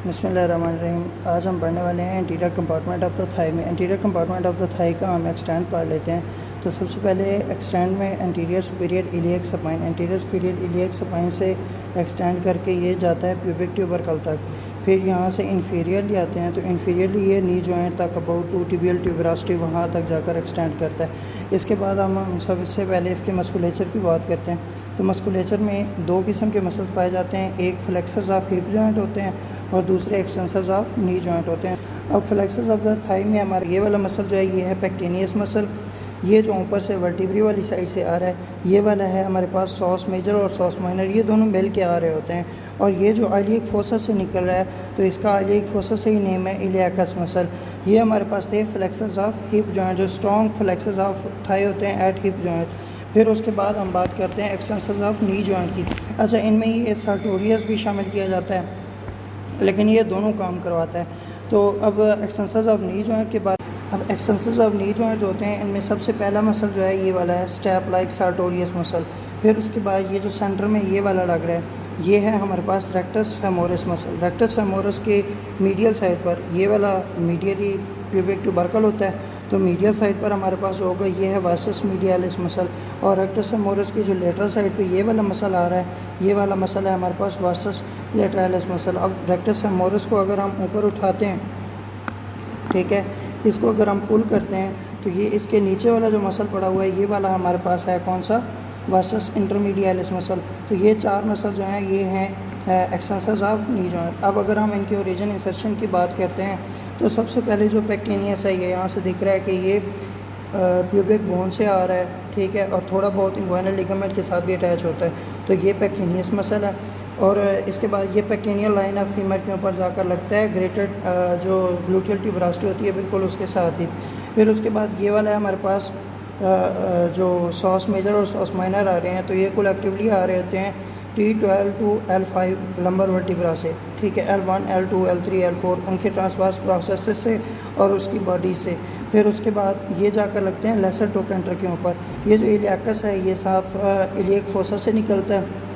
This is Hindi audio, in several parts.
बिस्मिल्लाहिर्रहमानिर्रहीम। आज हम पढ़ने वाले हैं anterior compartment of the thigh में। Anterior compartment of the thigh का हम एक्सटेंड पढ़ लेते हैं। तो सबसे पहले एक्सटेंड में anterior superior iliac spine, anterior superior iliac spine से एक्सटेंड करके ये जाता है प्यूबिक ट्यूबरकल तक। फिर यहाँ से इन्फीरियरली आते हैं तो इन्फीरियरली ये नी जॉइंट तक अबाउट टू टिबियल ट्यूबरास्टी वहाँ तक जाकर एक्सटेंड करता है। इसके बाद हम सबसे पहले इसके मस्कुलेचर की बात करते हैं। तो मस्कुलेचर में दो किस्म के मसल्स पाए जाते हैं, एक फ्लेक्सर्स ऑफ हिप जॉइंट होते हैं और दूसरे एक्सटेंसर्स ऑफ नी जॉइंट होते हैं। अब फ्लेक्सर्स ऑफ द थाई में हमारा ये वाला मसल जो है ये है पेक्टिनियस मसल। ये जो ऊपर से वर्टिब्री वाली साइड से आ रहा है ये वाला है हमारे पास सॉस मेजर और सॉस माइनर, ये दोनों मिल के आ रहे होते हैं। और ये जो इलियक फोसा से निकल रहा है तो इसका इलियक फोसा से ही नेम है इलियाकस मसल। ये हमारे पास थे फ्लेक्सर्स ऑफ हिप जॉइंट, जो स्ट्रॉन्ग फ्लेक्सर्स ऑफ थाई होते हैं एट हिप जॉइंट। फिर उसके बाद हम बात करते हैं एक्सटेंसर्स ऑफ नी जॉइंट की। अच्छा, इनमें ये सार्टोरियस भी शामिल किया जाता है लेकिन ये दोनों काम करवाता है। तो अब एक्सटेंसर्स ऑफ नी जॉइंट के बाद एक्सटेंसर्स ऑफ नी जॉइंट होते हैं, इनमें सबसे पहला मसल जो है ये वाला है स्टेप लाइक सार्टोरियस मसल। फिर उसके बाद ये जो सेंटर में ये वाला लग रहा है ये है हमारे पास rectus femoris muscle. Rectus femoris के मीडियल साइड पर ये वाला मीडियली प्यूबिक ट्यूबरकल होता है, तो मीडियल साइड पर हमारे पास होगा ये है वासस मीडियालिस मसल। और रेक्टस फेमोरस की जो लेटरल साइड पे ये वाला मसल आ रहा है ये वाला मसल है हमारे पास वासस लेटरालिस मसल। अब रेक्टस फेमोरस को अगर हम ऊपर उठाते हैं, ठीक है, इसको अगर हम पुल करते हैं तो ये इसके नीचे वाला जो मसल पड़ा हुआ है ये वाला हमारे पास है कौन सा, वासस इंटरमीडियलिस मसल। तो ये चार मसल जो हैं ये हैं एक्सटेंसर्स ऑफ नी जॉइंट। अब अगर हम इनके ओरिजिन इंसर्शन की बात करते हैं तो सबसे पहले जो पेक्टिनियस है ये यहाँ से दिख रहा है कि ये प्यूबिक बोन से आ रहा है, ठीक है, और थोड़ा बहुत इंग्वाइनल लिगामेंट के साथ भी अटैच होता है। तो ये पेक्टिनियस मसल है। और इसके बाद ये पेक्टिनियल लाइन ऑफ फीमर के ऊपर जाकर लगता है ग्रेटेड जो ग्लूटियल ट्यूबरास्टी होती है बिल्कुल उसके साथ ही। फिर उसके बाद ये वाला है हमारे पास जो सॉस मेजर और सॉस माइनर आ रहे हैं तो ये कलेक्टिवली आ रहे होते हैं T12 to L5 lumbar vertebra से, ठीक है, L1 L2 L3 L4 उनके ट्रांसवर्स प्रोसेस से और उसकी बॉडी से। फिर उसके बाद ये जाकर लगते हैं लेसर ट्रोकेंटर के ऊपर। ये जो इलियाकस है ये साफ इलियक फोसा से निकलता है।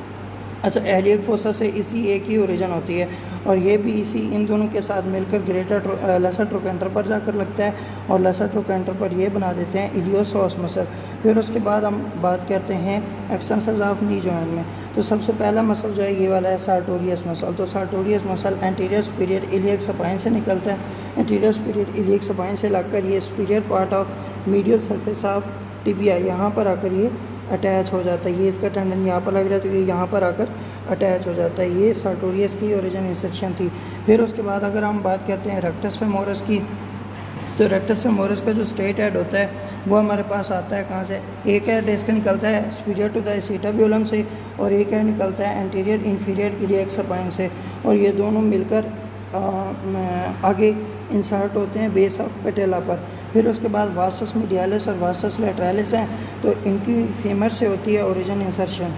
अच्छा, इलियक फोसा से इसी एक ही ओरिजिन होती है और ये भी इसी इन दोनों के साथ मिलकर ग्रेटर लेसर ट्रोकेंटर पर जाकर लगता है और लेसर ट्रोकेंटर पर ये बना देते हैं इलियोसॉस मसल। फिर उसके बाद हम बात करते हैं एक्सटेंसर्स ऑफ नी जॉइंट में। तो सबसे पहला मसल जो है ये वाला है सार्टोरियस मसल। तो sartorius muscle anterior superior iliac spine से निकलता है। एंटीरियर सुपीरियर इलियक स्पाइन से लगकर ये superior part of medial surface of tibia यहाँ पर आकर ये अटैच हो जाता है। ये इसका टेंडन यहाँ पर लग रहा है तो ये यहाँ पर आकर अटैच हो जाता है। ये सार्टोरियस की ओरिजिन इंसेक्शन थी। फिर उसके बाद अगर हम बात करते हैं रेक्टस फेमोरस की, तो रेक्टस फेमोरस का जो स्ट्रेट हेड होता है वो हमारे पास आता है कहाँ से, एक हेड इसका निकलता है सुपीरियर टू द एसिटाब्यूलम से और एक हेड निकलता है एंटीरियर इन्फीरियर इलियक स्पाइन से, और ये दोनों मिलकर आगे इंसर्ट होते हैं बेस ऑफ पेटेला पर। फिर उसके बाद वासस मीडियालिस और वासस लेटरालिस हैं तो इनकी फेमर से होती है ओरिजिन इंसर्शन।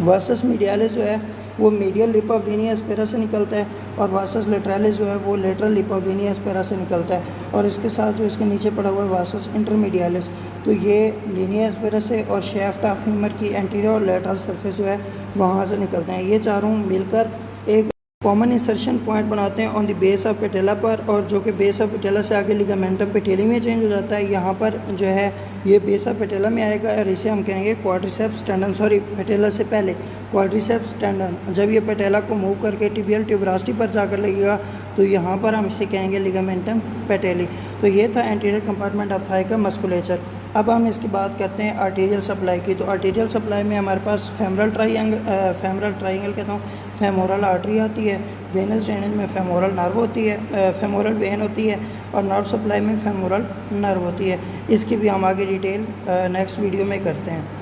वासस मीडियालिस जो है वो मीडियल लिप ऑफ लीनिया स्पेरा से निकलता है और वासस लेटरालिस जो है वो लेटरल लिप ऑफ लीनिया स्पेरा से निकलता है। और इसके साथ जो इसके नीचे पड़ा हुआ है वासस इंटरमीडियालिस, तो ये लीनिया स्पेरा से और शेफ्ट ऑफ फीमर की एंटीरियर और लेटरल सरफेस जो है वहाँ से निकलते हैं। ये चारों मिलकर एक कॉमन इंसर्शन पॉइंट बनाते हैं on the base of patella पर, और जो कि बेस ऑफ पेटेला से आगे लिगामेंटम पेटेली में चेंज हो जाता है। यहाँ पर जो है ये बेस ऑफ पेटेला में आएगा और इसे हम कहेंगे क्वाड्रिसेप्स टेंडन, सॉरी पेटेला से पहले क्वाड्रिसेप्स टेंडन। जब ये पेटेला को मूव करके टिबियल ट्यूबरास्टी पर जाकर लगेगा तो यहाँ पर हम इसे कहेंगे लिगामेंटम पेटेली। तो ये था एंटीरियर कंपार्टमेंट ऑफ थाई का मस्कुलेचर। अब हम इसकी बात करते हैं आर्टीरियल सप्लाई की। तो आर्टीरियल सप्लाई में हमारे पास फेमरल ट्राइंगल कहता हूँ, फेमोरल आर्टरी आती है, वेनस ड्रेनेज में फेमोरल नर्व होती है, फेमोरल वेन होती है, और नर्व सप्लाई में फेमोरल नर्व होती है। इसकी भी हम आगे डिटेल नेक्स्ट वीडियो में करते हैं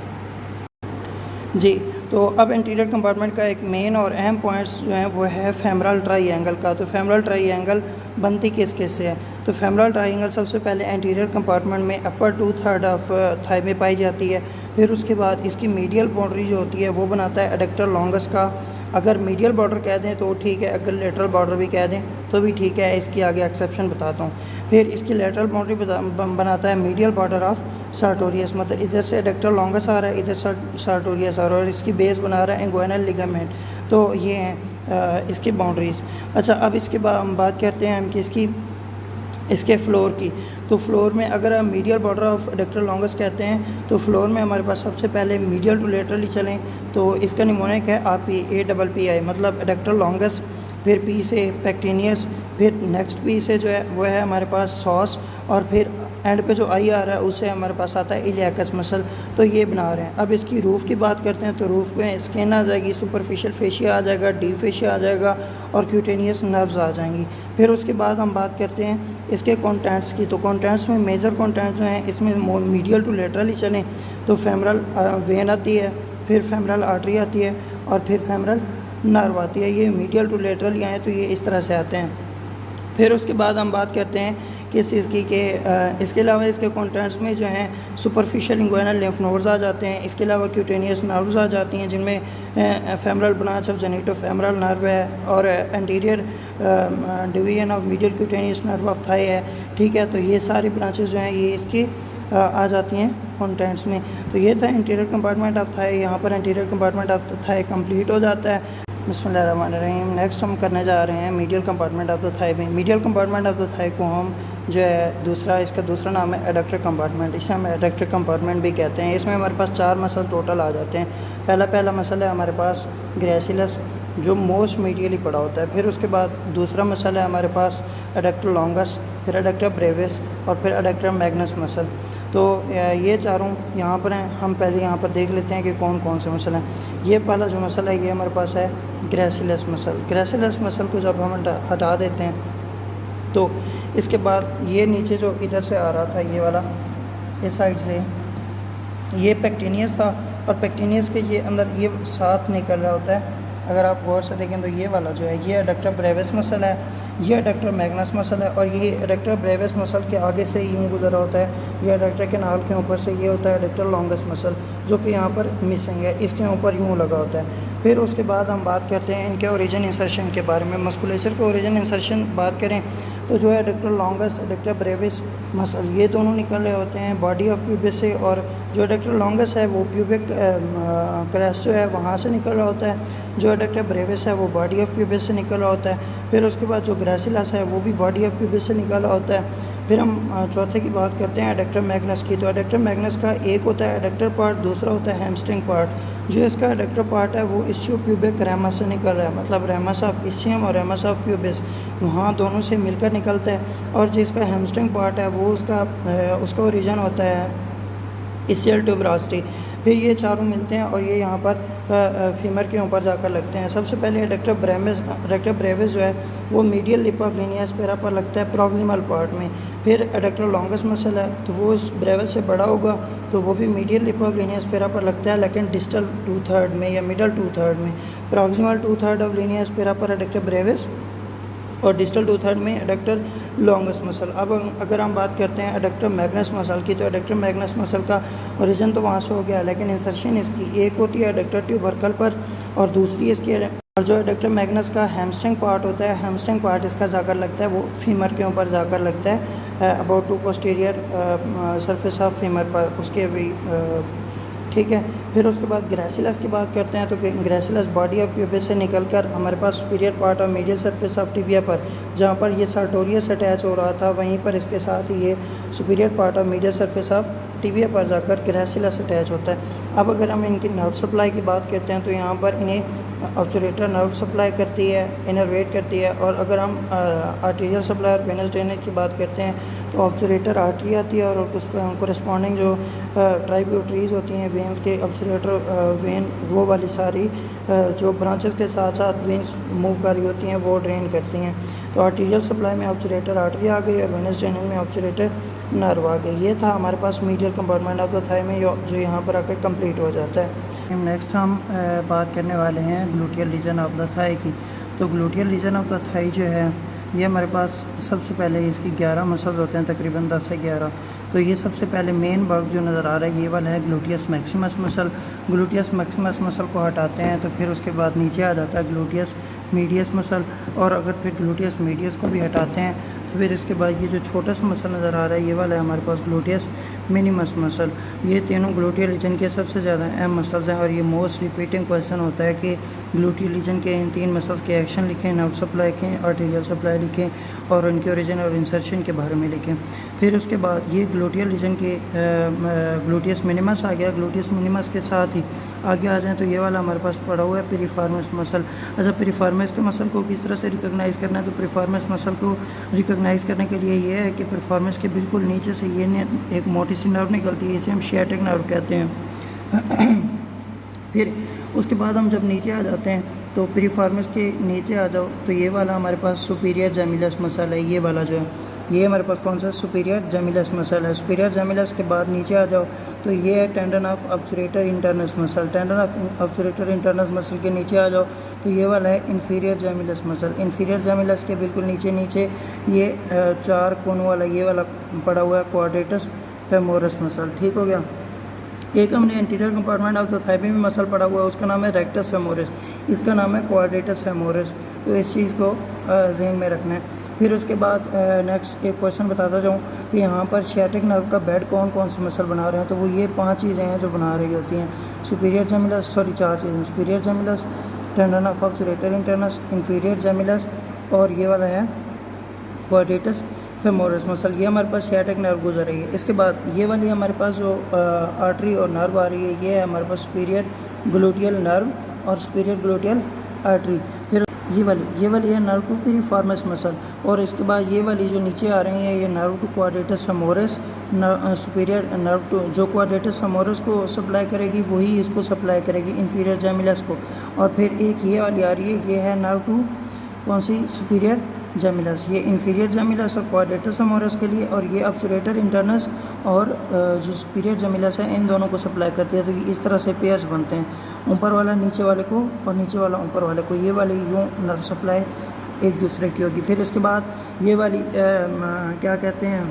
जी। तो अब एंटीरियर कंपार्टमेंट का एक मेन और अहम पॉइंट्स जो हैं वो है फेमरल ट्राइंगल का। तो फेमरल ट्राइंगल बनती किस से है, तो फेमरल ट्राइंगल सबसे पहले एंटीरियर कंपार्टमेंट में अपर 2/3 ऑफ थाई में पाई जाती है। फिर उसके बाद इसकी मीडियल बाउंड्री जो होती है वो बनाता है एडक्टर लॉन्गस का। अगर मीडियल बॉर्डर कह दें तो ठीक है, अगर लेटरल बॉर्डर भी कह दें तो भी ठीक है, इसकी आगे एक्सेप्शन बताता हूँ। फिर इसकी लेटरल बाउंड्री बनाता है मीडियल बॉर्डर ऑफ सार्टोरियस, मतलब इधर से एडक्टर लॉन्गस आ रहा है, इधर सार्टोरियस आ रहा है, और इसकी बेस बना रहा है इंग्वाइनल लिगामेंट। तो ये हैं इसकी बाउंड्रीज़। अच्छा, अब इसके बाद हम बात करते हैं हम कि इसके फ्लोर की। तो फ्लोर में अगर हम medial border of adductor longus कहते हैं तो फ्लोर में हमारे पास सबसे पहले मीडियल टू लेटरली चलें तो इसका निमोनिक है APPI, मतलब एडक्टर लॉन्गस, फिर पी से पैक्टिनियस, फिर नेक्स्ट पी से जो है वो है हमारे पास सॉस, और फिर एंड पे जो आई आ रहा है उससे हमारे पास आता है इलियाकस मसल। तो ये बना रहे हैं। अब इसकी रूफ़ की बात करते हैं तो रूफ़ में स्किन आ जाएगी, सुपरफिशियल फेशिया आ जाएगा, डीप फेशिया आ जाएगा और क्यूटेनियस नर्व्स आ जाएंगी। फिर उसके बाद हम बात करते हैं इसके कंटेंट्स की। तो कंटेंट्स में मेजर कंटेंट्स जो हैं इसमें मीडियल टू लेटरली चलें तो फेमरल वेन आती है, फिर फेमरल आर्टरी आती है और फिर फेमरल नर्व आती है। ये मीडियल टू लेटरली आए तो ये इस तरह से आते हैं। फिर उसके बाद हम बात करते हैं कि इसके अलावा इसके कंटेंट्स में जो हैं सुपरफिशियल इंग्वाइनल लिम्फ नोड्स आ जाते हैं। इसके अलावा क्यूटेनियस नर्व्स आ जाती हैं जिनमें फेमरल ब्रांच ऑफ जेनिटोफेमरल नर्व है और anterior division of medial cutaneous nerve of thigh है। ठीक है, तो ये सारी ब्रांचेस जो हैं ये इसकी आ जाती हैं कंटेंट्स में। तो ये था इंटीरियर कंपार्टमेंट ऑफ थाई। यहाँ पर interior compartment of thigh complete हो जाता है। बिस्मिल्लाहिर्रहमानिर्रहीम। नेक्स्ट हम करने जा रहे हैं medial compartment of the thigh में। Medial compartment of the thigh को हम जो है इसका दूसरा नाम है एडक्टर कंपार्टमेंट। इसे हम एडक्टर कंपार्टमेंट भी कहते हैं। इसमें हमारे पास 4 मसल टोटल आ जाते हैं। पहला मसल है हमारे पास ग्रेसिलस जो मोस्ट मीडियली पड़ा होता है। फिर उसके बाद दूसरा मसल है हमारे पास एडक्टर लॉन्गस, फिर एडक्टर ब्रेविस और फिर एडक्टर मैग्नस मसल। तो ये चारों यहाँ पर हैं। हम पहले यहाँ पर देख लेते हैं कि कौन कौन से मसल हैं। ये पहला जो मसल है ये हमारे पास है ग्रेसिलस मसल। ग्रेसिलस मसल को जब हम हटा देते हैं तो इसके बाद ये नीचे जो इधर से आ रहा था ये वाला इस साइड से ये पैक्टिनियस था और पैक्टिनियस के ये अंदर ये साथ निकल रहा होता है। अगर आप गौर से देखें तो ये वाला जो है ये एडक्टर ब्रेविस मसल है, ये एडक्टर मैग्नस मसल है और ये एडक्टर ब्रेविस मसल के आगे से यूँ गुजरा होता है। ये एडक्टर के नाल के ऊपर से ये होता है एडक्टर लॉन्गस मसल जो कि यहाँ पर मिसिंग है, इसके ऊपर यूँ लगा होता है। फिर उसके बाद हम बात करते हैं इनके ओरिजिन इंसर्शन के बारे में। मस्कुलेचर के ओरिजिन इंसर्शन बात करें तो जो है adductor longus adductor Brevis muscle ये दोनों निकल रहे होते हैं बॉडी ऑफ प्यूबिस से, और जो एडक्टर लॉन्गस है वो प्यूबिक क्रेस्ट जो है वहाँ से निकल रहा होता है। जो एडक्टर ब्रेविस है वो बॉडी ऑफ प्यूबिस से निकल रहा होता है। फिर उसके बाद जो ग्रेसिलस है वो भी बॉडी ऑफ प्यूबिस से निकल रहा होता है। फिर हम चौथे की बात करते हैं एडक्टर मैग्नस की। तो एडक्टर मैग्नस का एक होता है एडक्टर पार्ट, दूसरा होता है हैमस्ट्रिंग पार्ट। जो इसका एडक्टर पार्ट है वो इस्चियो प्यूबिक रेमस से निकल रहा है, मतलब रेमस ऑफ इस्चियम और रेमस ऑफ प्यूबिस वहाँ दोनों से मिलकर निकलता है। और जिसका हैमस्ट्रिंग पार्ट है वो उसका ओरिजिन होता है इसियल ट्यूबरास्टी। फिर ये चारों मिलते हैं और ये यहाँ पर फीमर के ऊपर जाकर लगते हैं। सबसे पहले एडक्टर ब्रेविस जो है वो मीडियल लिप ऑफ लीनिया स्पेरा पर लगता है प्रॉक्सिमल पार्ट में। फिर एडक्टर लॉन्गस मसल है तो वो उस ब्रेविस से बड़ा होगा तो वो भी मीडियल लिप ऑफ लीनिया स्पेरा पर लगता है लेकिन डिस्टल 2/3 में या मिडल 2/3 में। प्रॉक्सिमल 2/3 ऑफ लीनिया स्पेरा पर एडक्टर ब्रेविस और डिस्टल 2/3 में एडक्टर लॉन्गस मसल। अब अगर हम बात करते हैं एडक्टर मैग्नस मसल की तो एडक्टर मैग्नस मसल का ओरिजिन तो वहाँ से हो गया लेकिन इंसर्शन इसकी एक होती है एडक्टर ट्यूबरकल पर और दूसरी इसकी और जो एडक्टर मैग्नस का हैमस्ट्रिंग पार्ट होता है हैमस्ट्रिंग पार्ट इसका जाकर लगता है वो फीमर के ऊपर जाकर लगता है about to posterior surface of femur पर उसके भी ठीक है। फिर उसके बाद ग्रेसिलस की बात करते हैं तो ग्रेसिलस बॉडी ऑफ प्यूबिस से निकलकर हमारे पास superior part of medial surface of tibia पर जहाँ पर ये सार्टोरियस अटैच हो रहा था वहीं पर इसके साथ ही ये superior part of medial surface of tibia पर जाकर ग्रेसिलस अटैच होता है। अब अगर हम इनकी नर्व सप्लाई की बात करते हैं तो यहाँ पर इन्हें ऑब्चुरेटर नर्व सप्लाई करती है, इनरवेट करती है। और अगर हम आर्टीरियल सप्लाई और वेनस ड्रेनेज की बात करते हैं तो ऑब्चुरेटर आर्टरी आती है और उस पर कोरिस्पॉन्डिंग जो ट्राइब्यूटरीज होती हैं वेंस के ऑब्चुरेटर वेन वो वाली सारी जो ब्रांचेस के साथ साथ वेंस मूव कर रही होती हैं वो ड्रेन करती हैं। तो आर्टीरियल सप्लाई में ऑब्चुरेटर आर्टरी आ गई और वेनस ड्रेनेज में ऑब्चुरेटर नर्व आ गई। ये था हमारे पास medial compartment of the thigh में जो यहाँ पर आकर कंप्लीट हो जाता है। नेक्स्ट हम बात करने वाले हैं gluteal region of the thigh की। तो gluteal region of the thigh जो है ये हमारे पास सबसे पहले इसकी 11 मसल्स होते हैं, तकरीबन 10 से 11। तो ये सबसे पहले मेन बल्ब जो नज़र आ रहा है ये वाला है gluteus Maximus muscle. Gluteus Maximus muscle को हटाते हैं तो फिर उसके बाद नीचे आ जाता है ग्लूटियस मीडियस मसल, और अगर फिर ग्लूटियस मीडियस को भी हटाते हैं तो फिर इसके बाद ये जो छोटा सा मसल नज़र आ रहा है ये वाला है हमारे पास ग्लूटियस मिनिमस मसल। ये तीनों ग्लूटियल रीजन के सबसे ज़्यादा अहम मसल्स हैं और ये मोस्ट रिपीटिंग क्वेश्चन होता है कि ग्लूटियल रीजन के इन 3 मसल्स के एक्शन लिखें, नर्व सप्लाई लिखें, आर्टेरियल सप्लाई लिखें और उनके ओरिजिन और इंसर्शन के बारे में लिखें। फिर उसके बाद ये ग्लूटियल रीजन के ग्लूटियस मिनिमस आ गया। ग्लूटियस मिनिमस के साथ ही आगे आ जाएँ तो ये वाला हमारे पास पड़ा हुआ है पिरिफॉर्मिस मसल। अच्छा, पिरिफॉर्मिस के मसल को किस तरह से रिकॉग्नाइज़ करना है, तो पिरिफॉर्मिस मसल को रिकॉग्नाइज़ करने के लिए ये है कि पिरिफॉर्मिस के बिल्कुल नीचे से ये एक मोटी सी नर्व निकलती है, इसे हम शियाटिक नर्व कहते हैं। फिर उसके बाद हम जब नीचे आ जाते हैं तो पिरिफॉर्मिस के नीचे आ जाओ तो ये वाला हमारे पास सुपीरियर जेमिलस मसल है। ये वाला जो है ये हमारे पास कौन सा सुपीरियर जेमिलस मसल है। सुपीरियर जेमिलस के बाद नीचे आ जाओ तो ये है tendon of obturator internus muscle. Tendon of obturator internus muscle के नीचे आ जाओ तो ये वाला है inferior gemellus muscle. Inferior gemellus के बिल्कुल नीचे नीचे ये 4 कोन वाला ये वाला पड़ा हुआ है क्वाड्रेटस फेमोरस मसल। ठीक हो गया। एक हमने anterior compartment of the thigh में मसल पड़ा हुआ है, उसका नाम है रेक्टस फेमोरिस, इसका नाम है क्वाड्रेटस फेमोरिस। तो इस चीज़ को ज़हन में रखना है। फिर उसके बाद नेक्स्ट एक क्वेश्चन बताता जाऊँ कि यहाँ पर शियाटिक नर्व का बेड कौन कौन से मसल बना रहे हैं, तो वो ये 5 चीज़ें हैं जो बना रही होती हैं। सुपीरियर जेमिलस 4 चीज़ें, superior gemellus, tendon of obturator internus, inferior gemellus और ये वाला है क्वाड्रेटस फेमोरस मसल। ये हमारे पास शियाटिक नर्व गुजर रही है। इसके बाद ये वाली हमारे पास जो आर्टरी और नर्व आ रही है ये है हमारे पास सुपीरियर ग्लूटियल नर्व और सुपीरियर ग्लूटियल आर्टरी। फिर ये वाली है नर्व टू पिरिफॉर्मिस मसल और इसके बाद ये वाली जो नीचे आ रही है ये nerve to quadratus femoris. Superior nerve to जो क्वाड्रेटस फेमोरिस को सप्लाई करेगी वही इसको सप्लाई करेगी इन्फीरियर जेमिलस को। और फिर एक ये वाली आ रही है ये है नर्व टू कौन सी सुपीरियर जेमिलस, ये इन्फीरियर जेमिलस और क्वाड्रेटस फेमोरस के लिए, और ये ऑब्सुरेटर इंटरनस और जो सुपीरियर जेमिलस है इन दोनों को सप्लाई करती है। तो ये इस तरह से पेयर्स बनते हैं, ऊपर वाला नीचे वाले को और नीचे वाला ऊपर वाले को। ये वाली यूँ नर्व सप्लाई एक दूसरे की होगी। फिर इसके बाद ये वाली क्या कहते हैं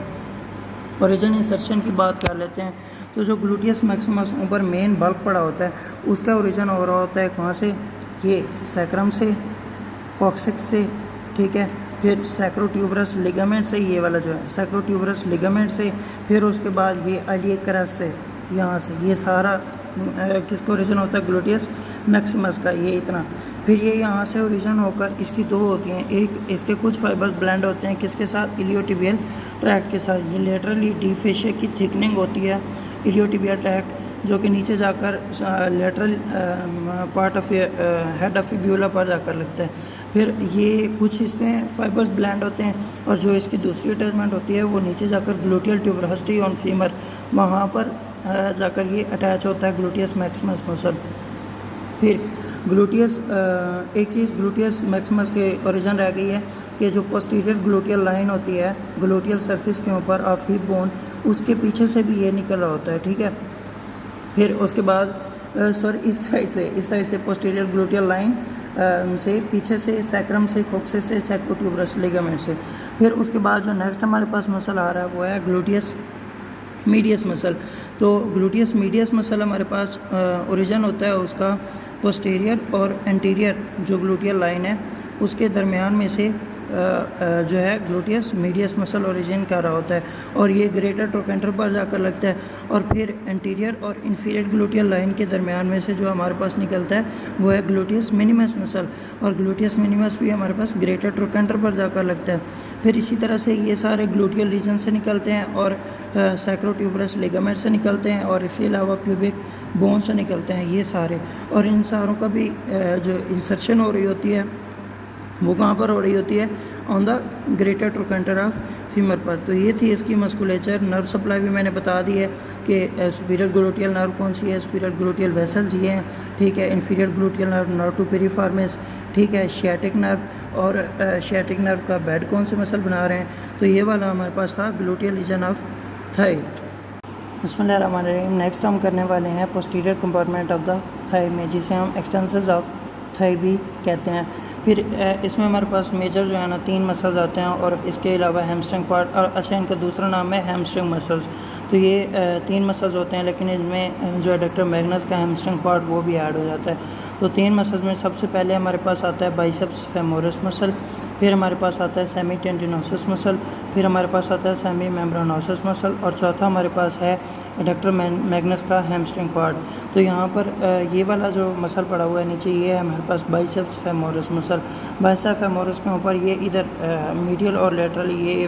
ओरिजिन इंसर्शन की बात कर लेते हैं। तो जो ग्लूटियस मैक्सिमस ऊपर मेन बल्क पड़ा होता है उसका ओरिजिन हो रहा होता है कहाँ से, ये सैक्रम से, कॉक्सिक्स से, ठीक है। फिर सैक्रोट्यूबरस लिगामेंट से, ये वाला जो है सैक्रोट्यूबरस लिगामेंट से। फिर उसके बाद ये अलिएक्रस से, यहाँ से, ये सारा किसका ओरिजिन होता है, ग्लूटियस मैक्सिमस का, ये इतना। फिर ये यहाँ से ओरिजिन होकर इसकी 2 होती हैं, एक इसके कुछ फाइबर्स ब्लेंड होते हैं किसके साथ, इलियोटिबियल ट्रैक्ट के साथ। ये लेटरली डी फेशिया की थिकनिंग होती है इलियोटिबियल ट्रैक्ट जो कि नीचे जाकर lateral part of head of fibula पर जाकर लगता है। फिर ये कुछ इसमें फाइबर्स ब्लेंड होते हैं और जो इसकी दूसरी अटैचमेंट होती है वो नीचे जाकर ग्लूटियल ट्यूबरसिटी ऑन फीमर, वहाँ पर जाकर ये अटैच होता है ग्लूटियस मैक्सिमस मसल। फिर ग्लूटियस एक चीज़ ग्लूटियस मैक्सिमस के ओरिजिन रह गई है कि जो पोस्टीरियर ग्लूटियल लाइन होती है ग्लूटियल सरफेस के ऊपर ऑफ हिप बोन, उसके पीछे से भी ये निकल रहा होता है, ठीक है। फिर उसके बाद इस साइड से पोस्टीरियर ग्लूटियल लाइन से, पीछे से सैक्रम से, कोक्सिस से, सैक्रोट्यूबरस लिगामेंट से। फिर उसके बाद जो नेक्स्ट हमारे पास मसल आ रहा है वो है ग्लूटियस मीडियस मसल। तो ग्लूटियस मीडियस मसल हमारे पास ओरिजिन होता है उसका पोस्टीरियर और एंटीरियर जो ग्लूटियल लाइन है उसके दरमियान में से जो है ग्लूटियस मीडियस मसल ओरिजिन कर रहा होता है और ये ग्रेटर ट्रोकेंटर पर जाकर लगता है। और फिर एंटीरियर और इन्फीरियर ग्लूटियल लाइन के दरमियान में से जो हमारे पास निकलता है वो है ग्लूटियस मिनिमस मसल, और ग्लूटियस मिनिमस भी हमारे पास ग्रेटर ट्रोकेंटर पर जाकर लगता है। फिर इसी तरह से ये सारे ग्लूटियल रीजन से निकलते हैं और सैक्रोट्यूबरस लिगामेंट से निकलते हैं और इसके अलावा प्यूबिक बोन से निकलते हैं ये सारे। और इन सारों का भी जो इंसर्शन हो रही होती है वो कहाँ पर हो रही होती है, on the greater trochanter of femur पर। तो ये थी इसकी मस्कुलेचर। नर्व सप्लाई भी मैंने बता दी है कि सुपीरियर ग्लूटियल नर्व कौन सी है, सुपीरियर ग्लूटियल वेसल्स ये हैं, ठीक है। Inferior gluteal nerve, nerve to piriformis, ठीक है। शियाटिक नर्व और शियाटिक नर्व का बेड कौन से मसल बना रहे हैं, तो ये वाला हमारे पास था ग्लूटियल रीजन ऑफ थाई। बिस्मिल्लाहिर्रहमानिर्रहीम। नेक्स्ट हम करने वाले हैं posterior compartment of the thigh में, जिसे हम एक्सटेंसर्स ऑफ थाई भी कहते हैं। फिर इसमें हमारे पास मेजर जो है ना 3 मसल्स आते हैं और इसके अलावा हैमस्ट्रिंग पार्ट, और अच्छा इनका दूसरा नाम है हैमस्ट्रिंग मसल्स। तो ये 3 मसल्स होते हैं, लेकिन इनमें जो एडक्टर मैग्नस का हैमस्ट्रिंग पार्ट वो भी ऐड हो जाता है। तो 3 मसल्स में सबसे पहले हमारे पास आता है बाइसेप्स फेमोरस मसल, फिर हमारे पास आता है सेमी टेंडिनोसस मसल, फिर हमारे पास आता है सेमी मेम्ब्रेनोसस मसल, और चौथा हमारे पास है एडक्टर मैग्नस का हैमस्ट्रिंग पार्ट। तो यहाँ पर ये वाला जो मसल पड़ा हुआ है नीचे, ये है हमारे पास biceps femoris muscle. Biceps femoris के ऊपर ये इधर मीडियल और लेटरल ये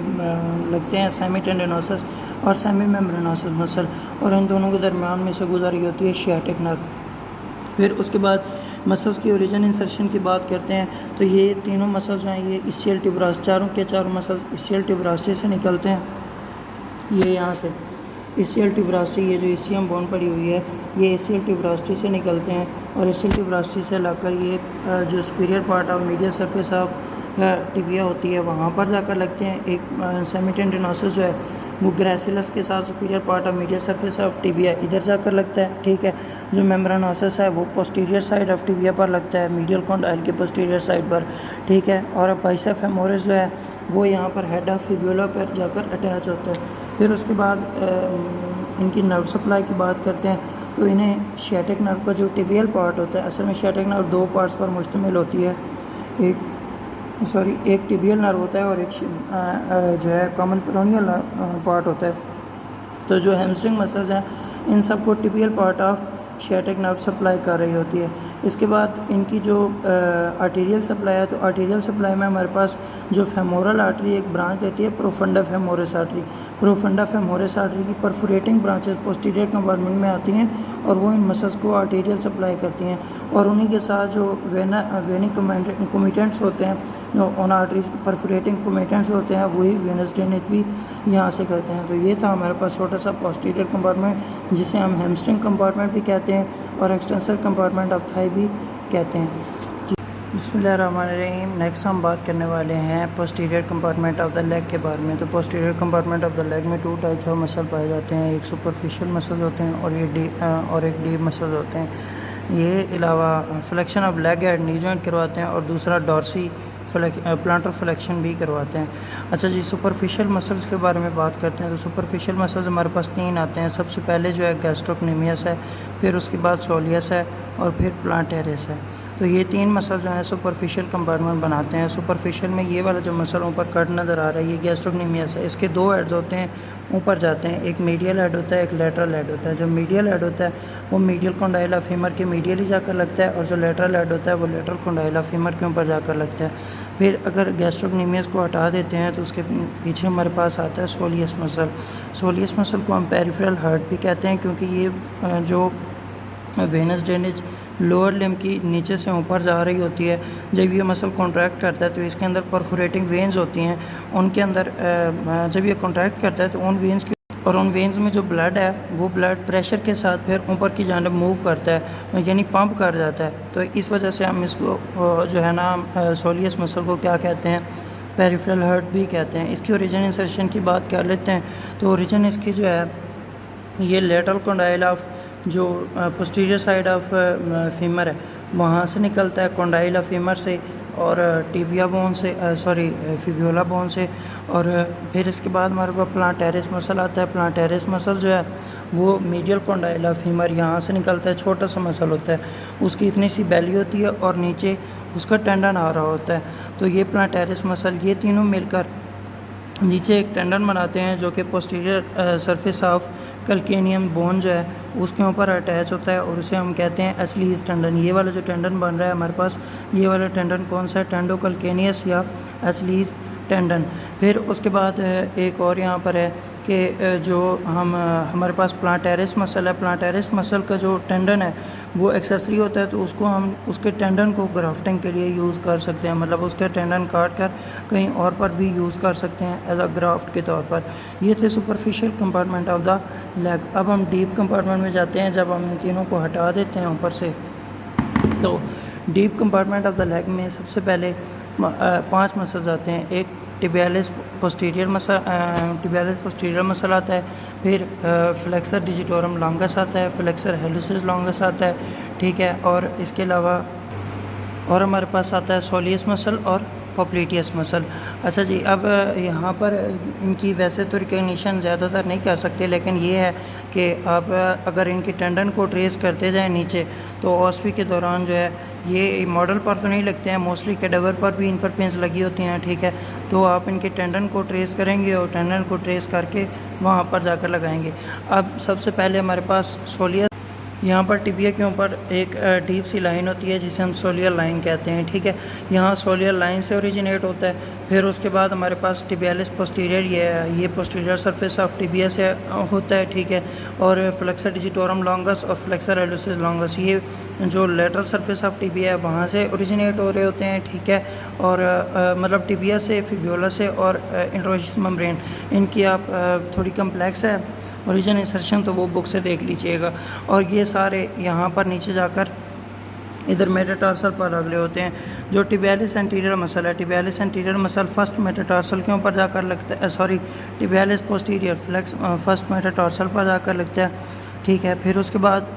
लगते हैं सेमी टेंडिनोसस और सेमी मेम्ब्रेनोसस मसल, और इन दोनों के दरमियान में से गुजर रही होती है शियाटिक नर्व। फिर उसके बाद मसल्स की ओरिजिन इंसर्शन की बात करते हैं, तो ये तीनों मसल्स हैं, ये इसियल ट्यूबरास्टी, चारों के चारों मसल्स इसियल ट्यूबरास्टी से निकलते हैं। ये यहाँ से इसियल ट्यूबरास्टी, ये जो इसियम बोन पड़ी हुई है, ये इसियल ट्यूबरास्टी से निकलते हैं, और इसियल ट्यूबरास्टी से लाकर ये जो superior part of medial surface of tibia होती है वहाँ पर जाकर लगते हैं। एक सेमी टेंडिनोसस जो है वो ग्रेसिलस के साथ superior part of medial surface of tibia इधर जाकर लगता है, ठीक है। जो मेम्ब्रेनोसस है वो पोस्टीरियर साइड ऑफ टिबिया पर लगता है, मीडियल कॉन्डाइल के पोस्टीरियर साइड पर, ठीक है। और बाइसेप फेमोरस जो है वो यहाँ पर हेड ऑफ फिब्यूला पर जाकर अटैच होता है। फिर उसके बाद इनकी नर्व सप्लाई की बात करते हैं, तो इन्हें शियाटिक नर्व का जो टिबियल पार्ट होता है, असल में शियाटिक नर्व दो पार्ट्स पर मुश्तमिल होती है, एक टिबियल नर्व होता है और एक जो है कॉमन पेरोनियल पार्ट होता है। तो जो हैमस्ट्रिंग मसल्स हैं इन सब को tibial part of sciatic nerve supply कर रही होती है। इसके बाद इनकी जो आर्टीरियल सप्लाई है, तो आर्टीरियल सप्लाई में हमारे पास जो फेमोरल आर्टरी एक ब्रांच देती है profunda femoris artery. Profunda femoris artery की परफोरेटिंग ब्रांचेस पोस्टीरियर कंपार्टमेंट में आती हैं और वो इन मसल्स को आर्टीरियल सप्लाई करती हैं, और उन्हीं के साथ जो वेनिक कोमिटेंट्स होते हैं, जो ऑन आर्टरीज परफोरेटिंग कोमिटेंट्स होते हैं, वही वेनस ड्रेनेज भी यहाँ से करते हैं। तो ये था हमारे पास छोटा सा पोस्टीरियर कंपार्टमेंट जिसे हम हैमस्ट्रिंग कंपार्टमेंट भी कहते हैं और एक्सटेंसर कंपार्टमेंट ऑफ थाई भी कहते हैं। बिस्मिल्लाहिर्रहमानिर्रहीम। नेक्स्ट हम बात करने वाले हैं posterior compartment of the leg के बारे में। तो posterior compartment of the leg में टू टाइप्स ऑफ मसल पाए जाते हैं, एक सुपरफिशियल मसल्स होते हैं और एक डीप मसल्स होते हैं। ये अलावा flexion of leg and knee joint करवाते हैं और दूसरा डॉर्सी प्लांटर फ्लेक्शन भी करवाते हैं। अच्छा जी, सुपरफिशियल मसल्स के बारे में बात करते हैं। तो सुपरफिशियल मसल्स हमारे पास तीन आते हैं। सबसे पहले जो है गैस्ट्रोक्नेमियस है, फिर उसके बाद सोलियस है और फिर प्लांटेरिस है। तो ये तीन मसल जो हैं सुपरफिशियल कंपार्टमेंट बनाते हैं। सुपरफिशियल में ये वाला जो मसल ऊपर कट नज़र आ रहा है, ये गैस्ट्रोक्नेमियस है। इसके दो हेड्स होते हैं, ऊपर जाते हैं, एक मीडियल हेड होता है, एक लेटरल हेड होता है। जो मीडियल हेड होता है वो मीडियल कॉन्डाइल ऑफ फीमर के मीडियल ही जाकर लगता है, और जो लेटरल हेड होता है वो लेटरल कॉन्डाइल ऑफ फीमर के ऊपर जाकर लगता है। फिर अगर गैस्ट्रोक्नेमियस को हटा देते हैं तो उसके पीछे हमारे पास आता है सोलियस मसल। सोलियस मसल को हम पेरिफेरल हार्ट भी कहते हैं, क्योंकि ये जो वेनस ड्रेनेज लोअर लिम्ब की नीचे से ऊपर जा रही होती है, जब ये मसल कॉन्ट्रैक्ट करता है तो इसके अंदर परफोरेटिंग वेन्स होती हैं, उनके अंदर जब ये कॉन्ट्रैक्ट करता है तो उन वेन्स में जो ब्लड है वो ब्लड प्रेशर के साथ फिर ऊपर की जानब मूव करता है, यानी पंप कर जाता है। तो इस वजह से हम इसको जो है ना सोलियस मसल को क्या कहते हैं, पेरिफेरल हार्ट भी कहते हैं। इसकी ओरिजिन इंसर्शन की बात कर लेते हैं। तो ओरिजिन इसकी जो है ये लेटरल कॉन्डाइल ऑफ जो पोस्टीरियर साइड ऑफ फीमर है वहाँ से निकलता है, कॉन्डाइल ऑफ फीमर से और टिबिया बोन से, फिब्यूला बोन से। और फिर इसके बाद हमारे पास प्लांटेरिस मसल आता है। प्लांटेरिस मसल जो है वो मीडियल कॉन्डाइल ऑफ फीमर यहाँ से निकलता है, छोटा सा मसल होता है, उसकी इतनी सी बेली होती है और नीचे उसका टेंडन आ रहा होता है। तो ये प्लांटेरिस मसल, ये तीनों मिलकर नीचे एक टेंडन बनाते हैं जो कि posterior surface of calcaneum bone जो है उसके ऊपर अटैच होता है, और उसे हम कहते हैं एचलीज टेंडन। ये वाला जो टेंडन बन रहा है हमारे पास, ये वाला टेंडन कौन सा है, टेंडोकल्केनियस या एचलीज टेंडन। फिर उसके बाद एक और यहाँ पर है कि जो हमारे पास प्लांटेरिस मसल है। प्लांटेरिस मसल का जो टेंडन है वो एक्सेसरी होता है, तो उसको हम उसके टेंडन को ग्राफ्टिंग के लिए यूज़ कर सकते हैं, मतलब उसके टेंडन काट कर कहीं और पर भी यूज़ कर सकते हैं एज अ ग्राफ्ट के तौर पर। ये थे superficial compartment of the leg. अब हम डीप कंपार्टमेंट में जाते हैं। जब हम इन तीनों को हटा देते हैं ऊपर से, तो deep compartment of the leg में सबसे पहले 5 मसल्स आते हैं। एक टिबियालिस पोस्टीरियर मसल आता है, फिर फ्लेक्सर डिजिटोरम लॉन्गस आता है, फ्लेक्सर हेलुसिस लॉन्गस आता है, ठीक है। और इसके अलावा और हमारे पास आता है सोलियस मसल और पॉप्लिटियस मसल। अच्छा जी, अब यहाँ पर इनकी वैसे तो रिकग्निशन ज़्यादातर नहीं कर सकते, लेकिन ये है कि आप अगर इनकी टेंडन को ट्रेस करते जाएं नीचे, तो ऑस्पी के दौरान जो है ये मॉडल पर तो नहीं लगते हैं, मोस्टली कैडेवर पर भी इन पर पिन्स लगी होती हैं, ठीक है। तो आप इनके टेंडन को ट्रेस करेंगे और टेंडन को ट्रेस करके वहाँ पर जाकर लगाएंगे। अब सबसे पहले हमारे पास सोलियर, यहाँ पर टिबिया के ऊपर एक डीप सी लाइन होती है जिसे हम सोलियर लाइन कहते हैं, ठीक है। यहाँ सोलियर लाइन से ओरिजिनेट होता है। फिर उसके बाद हमारे पास टिबियालिस पोस्टीरियर, ये पोस्टीरियर सरफेस ऑफ टिबिया से होता है, ठीक है। और फ्लेक्सर डिजिटोरम लॉन्गस और फ्लेक्सर हेलुसिस लॉन्गस, ये जो लेटरल सरफेस ऑफ टिबिया है वहाँ से ओरिजिनेट हो रहे होते हैं, ठीक है। और मतलब टिबिया से, फिब्यूला से और इंट्रोशियस मेम्ब्रेन, इनकी आप थोड़ी कम्प्लेक्स है ओरिजिन इंसर्शन, तो वो बुक से देख लीजिएगा। और ये सारे यहाँ पर नीचे जाकर इधर मेटाटार्सल पर अगले होते हैं। जो टिबियालिस एंटीरियर मसल है, tibialis anterior muscle first metatarsal के ऊपर जाकर लगता है, sorry tibialis posterior flex first metatarsal पर जाकर लगता है, ठीक है। फिर उसके बाद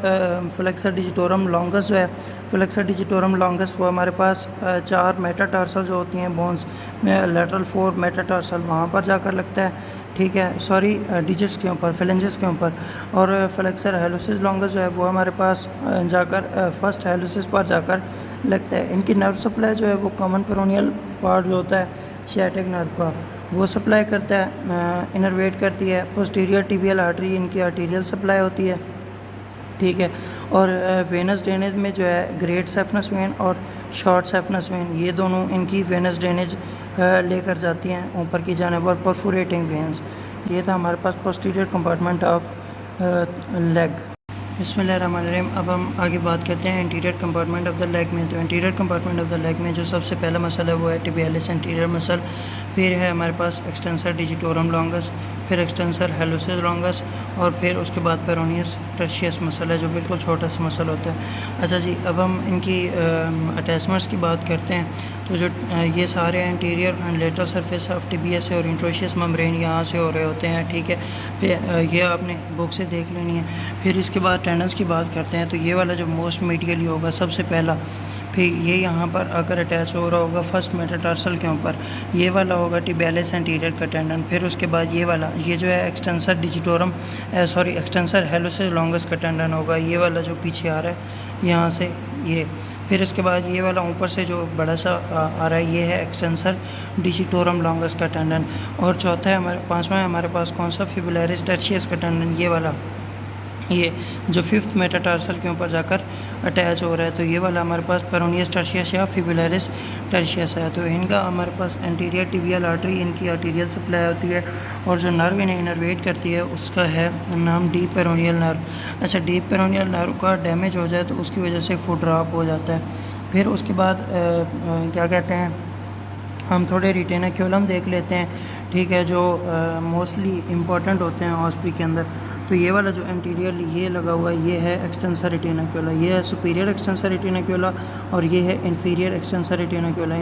फ्लेक्सर डिजिटोरम लॉन्गस जो है, फ्लेक्सर डिजिटोरम लॉन्गस वो हमारे पास 4 मेटाटार्सल जो होती हैं बोन्स में, लेटरल 4 मेटाटार्सल वहाँ पर जाकर लगता है, ठीक है। सॉरी डिजिट्स के ऊपर, फेलेंजेस के ऊपर। और फ्लेक्सर हेलुसिस लॉन्गस जो है वो हमारे पास जाकर फर्स्ट हेलुसिस पर जाकर लगता है। इनकी नर्व सप्लाई जो है वो कॉमन पेरोनियल पार्ट जो होता है शियाटिक नर्व का, वो सप्लाई करता है, इनरवेट करती है। पोस्टीरियर टिबियल आर्टरी इनकी आर्टीरियल सप्लाई होती है, ठीक है। और वेनस ड्रेनेज में जो है ग्रेट सेफनस वेन और शॉर्ट सेफनस वेन, ये दोनों इनकी वेनस ड्रेनेज लेकर जाती हैं ऊपर की जानिब, और परफोरेटिंग वेन्स। ये था हमारे पास पोस्टीरियर कंपार्टमेंट ऑफ लेग। बिस्मिल्लाहिर्रहमानिर्रहीम। अब हम आगे बात करते हैं anterior compartment of the leg में। तो anterior compartment of the leg में जो सबसे पहला मसल है वो है टिबियालिस एंटीरियर मसल। फिर है हमारे पास एक्सटेंसर डिजिटोरम लॉन्गस, फिर एक्सटेंसर हेलुसिस लॉन्गस, और फिर उसके बाद पेरोनियस टर्शियस मसल है जो बिल्कुल छोटा सा मसल होता है। अच्छा जी, अब हम इनकी अटैचमेंट्स की बात करते हैं। तो जो ये सारे anterior and lateral surface of tibia से और इंट्रोशियस मेम्ब्रेन यहाँ से हो रहे होते हैं, ठीक है। फिर ये आपने बुक से देख लेनी है। फिर इसके बाद टेंडन्स की बात करते हैं। तो ये वाला जो मोस्ट मीडियली होगा सबसे पहला, फिर ये यहाँ पर आकर अटैच हो रहा होगा फर्स्ट मेटाटार्सल के ऊपर, ये वाला होगा टिबियालिस एंटीरियर का टेंडन। फिर उसके बाद ये वाला, ये जो है एक्सटेंसर डिजिटोरम एक्सटेंसर हेलुसिस लॉन्गस का टेंडन होगा, ये वाला जो पीछे आ रहा है यहाँ से ये। फिर इसके बाद ये वाला ऊपर से जो बड़ा सा आ रहा है ये है एक्सटेंसर डिजिटोरम लॉन्गस का टेंडन। और चौथा है पांचवा है हमारे पास कौन सा, फिबुलरिस टर्शियस का टेंडन, ये वाला, ये जो फिफ्थ मेटाटार्सल के ऊपर जाकर अटैच हो रहा है। तो ये वाला हमारे पास पेरोनियस टर्शियस या फिबुलरिस टर्शियस है। तो इनका हमारे पास एंटीरियर टिबियल आर्टरी, इनकी आर्टीरियल सप्लाई होती है, और जो नर्व इन्हें इनरवेट करती है उसका है नाम डीप पेरोनियल नर्व। अच्छा, डीप पेरोनियल नर्व का डैमेज हो जाए तो उसकी वजह से फुट ड्रॉप हो जाता है। फिर उसके बाद क्या कहते हैं, हम थोड़े रिटेनाक्युलम देख लेते हैं, ठीक है, जो मोस्टली इम्पॉर्टेंट होते हैं हॉस्पी के अंदर। तो ये वाला जो एंटीरियर ये लगा हुआ है ये है एक्सटेंसर रेटिनाक्युला, ये है सुपीरियर एक्सटेंसर रेटिनाक्युला, और ये है इंफीरियर एक्सटेंसर रेटिनाक्युला।